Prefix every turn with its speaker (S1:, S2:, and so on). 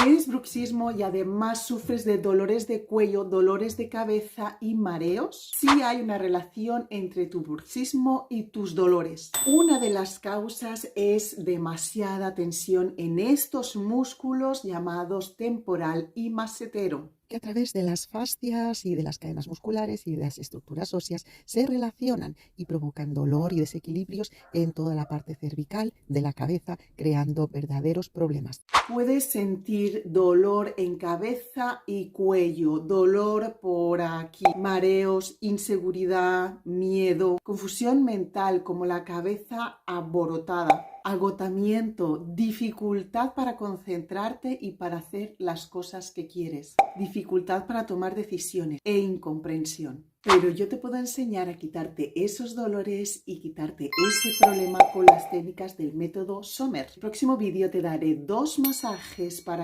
S1: ¿Tienes bruxismo y además sufres de dolores de cuello, dolores de cabeza y mareos? Sí hay una relación entre tu bruxismo y tus dolores. Una de las causas es demasiada tensión en estos músculos llamados temporal y masetero, que a través de las fascias y de las cadenas musculares y de las estructuras óseas se relacionan y provocan dolor y desequilibrios en toda la parte cervical de la cabeza, creando verdaderos problemas. Puedes sentir dolor en cabeza y cuello, dolor por aquí, mareos, inseguridad, miedo, confusión mental como la cabeza alborotada, agotamiento, dificultad para concentrarte y para hacer las cosas que quieres, dificultad para tomar decisiones e incomprensión. Pero yo te puedo enseñar a quitarte esos dolores y quitarte ese problema con las técnicas del método Sommer. En el próximo vídeo te daré 2 masajes para que